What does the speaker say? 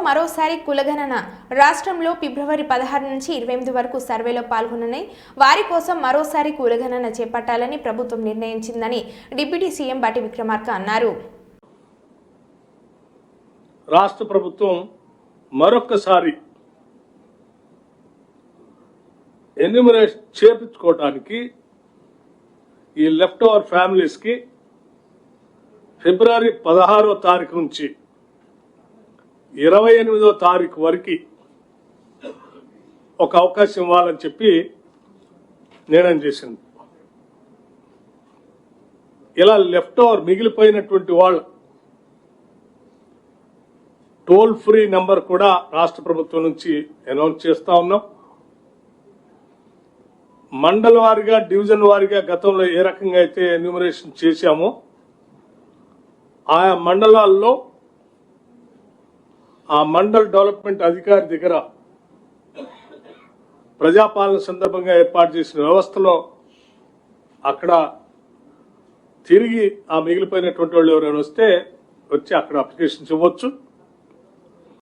మరోసారి కులగణన రాష్ట్రంలో ఫిబ్రవరి 16 నుంచి 28 వరకు సర్వేలో పాల్గొనని వారి కోసం మరోసారి కులగణన చేపట్టాలని ప్రభుత్వం నిర్ణయించిందని డిప్యూటీ సీఎం బట్టి విక్రమార్క అన్నారు. రాష్ట్ర ప్రభుత్వం మరొకసారి ఎన్యూమరేషన్ చేపించుకోవడానికి ఈ లెఫ్ట్ ఓవర్ ఫ్యామిలీస్ కి ఫిబ్రవరి 16వ తారీఖు నుంచి 28వ తారీఖు వరకు ఒక అవకాశం ఇవ్వాలని చెప్పి నిర్ణయం చేసింది. ఇలా లెఫ్ట్ ఓవర్ మిగిలిపోయినటువంటి వాళ్ళు టోల్ ఫ్రీ నంబర్ కూడా రాష్ట్ర ప్రభుత్వం నుంచి అనౌన్స్ చేస్తా ఉన్నాం. మండల వారీగా డివిజన్ వారీగా గతంలో ఏ రకంగా అయితే ఎన్యూమరేషన్ చేశామో ఆయా మండలాల్లో ఆ మండల్ డెవలప్మెంట్ అధికారి దగ్గర ప్రజాపాలన సందర్భంగా ఏర్పాటు చేసిన వ్యవస్థలో అక్కడ తిరిగి ఆ మిగిలిపోయినటువంటి వాళ్ళు ఎవరైనా వస్తే వచ్చి అక్కడ అప్లికేషన్స్ ఇవ్వచ్చు.